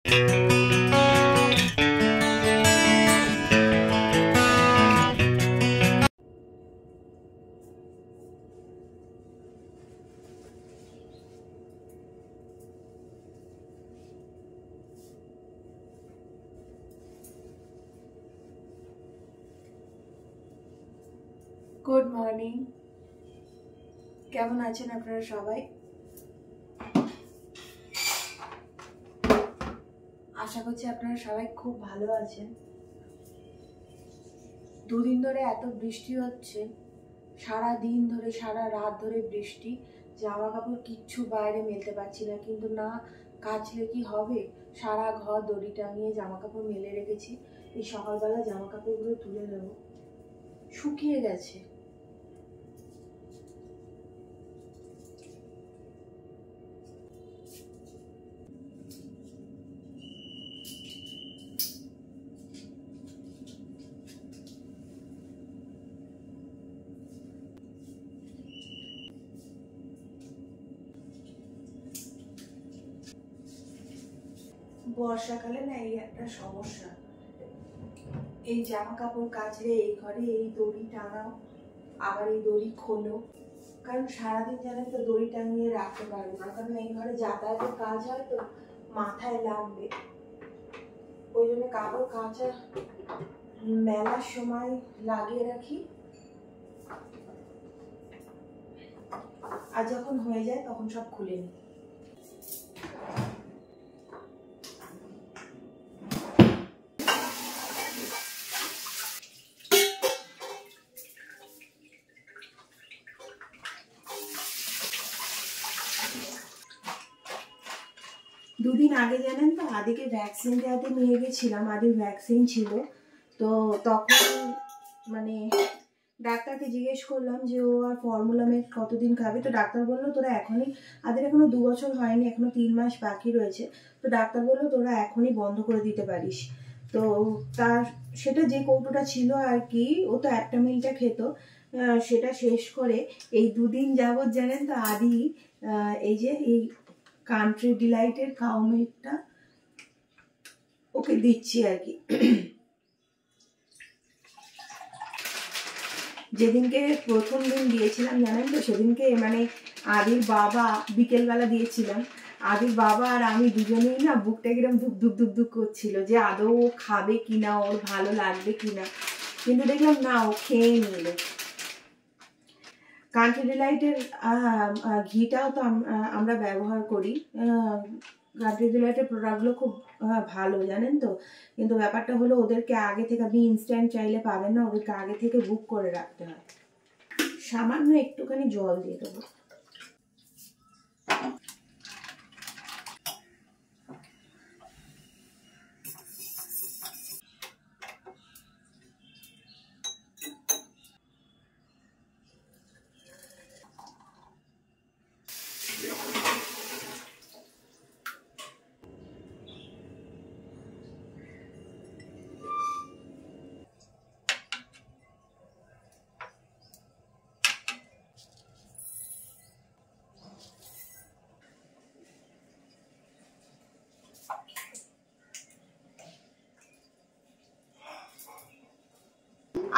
Good morning, কেমন আছেন আপনারা সবাই? আশা করছি আপনারা সবাই খুব ভালো আছেন। দুদিন ধরে এত বৃষ্টি হচ্ছে, সারা দিন ধরে সারা রাত ধরে বৃষ্টি, জামা কাপড় কিচ্ছু বাইরে মেলতে পারছি না। কিন্তু না কাচলে কি হবে, সারা ঘর দড়ি টাঙিয়ে জামা কাপড় মেলে রেখেছি। এই সকালবেলা জামা কাপড়গুলো তুলে নেব, শুকিয়ে গেছে। বর্ষাকালে না এই একটা সমস্যা, এই জামা কাপড় কাচলে এই ঘরে এই দড়ি টাঙাও, আবার এই দড়ি খোলো। কারণ সারাদিন জানেন তো দড়ি টাঙিয়ে রাখতে পারবো না, কারণ এই ঘরে যাতায়াতের কাজ হয় তো মাথায় লাগবে। ওই জন্য কাপড় কাচা মেলার সময় লাগিয়ে রাখি, আর যখন হয়ে যায় তখন সব খুলে নিই। দুদিন আগে জানেন তো আদিকে ভ্যাকসিন দেওয়াতে নিয়ে গেছিলাম, আদির ভ্যাকসিন ছিল। তো তখন মানে ডাক্তারকে জিজ্ঞেস করলাম যে ও আর ফর্মুলামেট কতদিন খাবে। তো ডাক্তার বললো তোরা এখনই, আদের এখনো 2 বছর হয়নি, এখনো 3 মাস বাকি রয়েছে। তো ডাক্তার বললো তোরা এখনই বন্ধ করে দিতে পারিস। তো তার সেটা যে কৌটোটা ছিল আর কি, ও তো একটা মিলটা খেত, সেটা শেষ করে এই 2 দিন যাবৎ জানেন তো আদি এই যে এই কান্ট্রি ডিলাইটের কাউ মিল্কটা ওকে দিচ্ছি আর কি। যেদিনকে প্রথম দিন দিয়েছিলাম জানেন তো, সেদিনকে মানে আদির বাবা বিকেলবেলা দিয়েছিলাম, আদির বাবা আর আমি দুজনেই না বুকটা কিরম ধুক ধুক ধুক ধুক করছিল যে আদৌ ও খাবে কিনা, ওর ভালো লাগবে কিনা। কিন্তু দেখলাম না, ও খেয়ে নিল। কান্ট্রি ডিলাইটের ঘিটাও তো আমরা ব্যবহার করি, কান্ট্রি ডিলাইটের প্রোডাক্টগুলো খুব ভালো জানেন তো। কিন্তু ব্যাপারটা হলো ওদেরকে আগে থেকে, আপনি ইনস্ট্যান্ট চাইলে পাবেন না, ওদেরকে আগে থেকে বুক করে রাখতে হয়। সামান্য একটুখানি জল দিয়ে দেবো।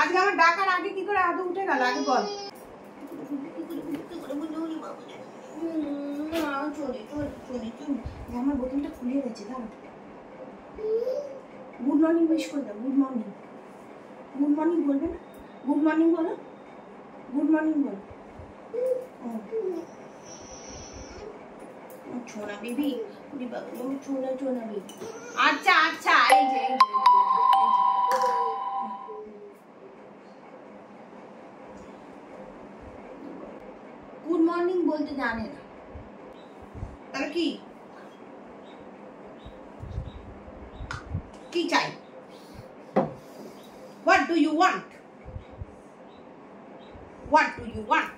আজকে আমার ডাকার আগে কি করে আদৌ উঠে গেল, আগে বল। আমার বোতলটা খুলে গেছে, দাঁড়া। গুড মর্নিং উইশ করে দাও, গুড মর্নিং। গুড মর্নিং বলবে না? গুড মর্নিং বলো, গুড মর্নিং বলো। ছোনা বেবি, ছোনা ছোনা বেবি। আচ্ছা আচ্ছা, এই যে গুড মর্নিং বলতে জানে না, তাহলে কি কি চাই? What do you want? What do you want?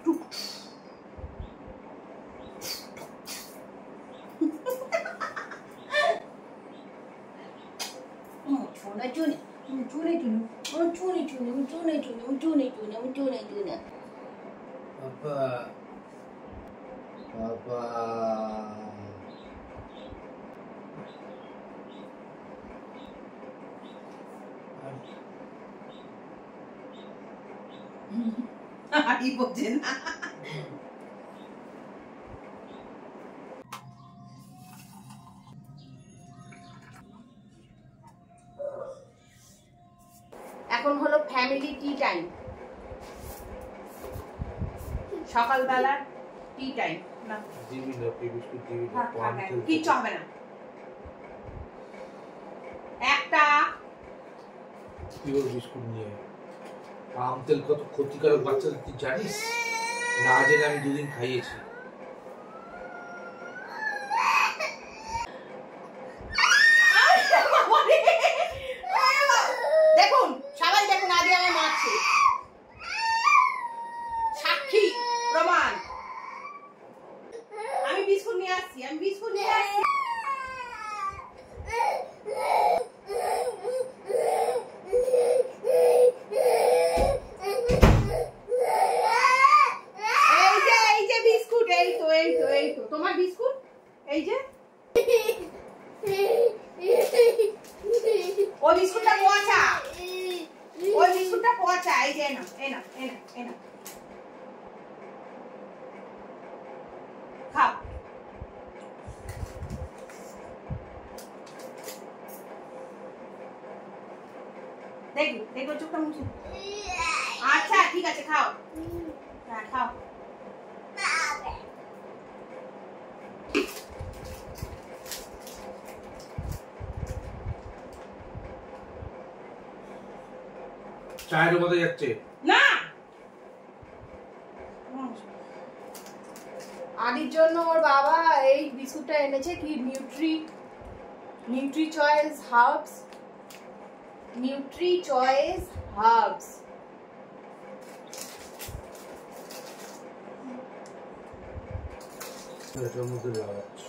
Chuna chuna, chuna chuna, chuna chuna, chuna chuna, chuna chuna, chuna chuna. Papa, Papa. বাড়ি বোঝে না। এখন হলো ফ্যামিলি টি টাইম, সকালবেলার টি টাইম। না দিবি না, বিস্কুট দিবি না, কিচ্ছু হবে না। একটা পিওর বিস্কুট নিয়ে পাম তেল কত ক্ষতিকারক বাচ্চাদের তুই জানিস? না জেনে আমি দুদিন খাইয়েছি। দেখুন, সবাই দেখুন, আদি আমার মারছে, সাক্ষী প্রমাণ। আমি বিস্কুট নিয়ে আসছি, আমি বিস্কুট নিয়ে আসছি। এই যে বিস্কুট, এই তো তোমার বিস্কুট, এই যে। ওই বিস্কুটটা পচা, ওই বিস্কুটটা পচা। এই যে এনা এনা এনা এনা, খাও। দেখি দেখো, চোখটা মুছে। আচ্ছা ঠিক আছে, খাও। হ্যাঁ খাও। চায়ের মধ্যে যাচ্ছে না, আদির জন্য ওর বাবা এই বিস্কুটটা এনেছে, কি Nutri choice herbs, Nutri choice herbs. এটার মধ্যে লাগাচ্ছে।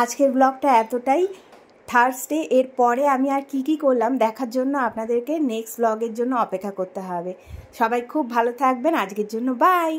আজকের ব্লগটা এতটাই। থার্সডে, এর পরে আমি আর কি করলাম দেখার জন্য আপনাদেরকে নেক্সট ব্লগের জন্য অপেক্ষা করতে হবে। সবাই খুব ভালো থাকবেন। আজকের জন্য বাই।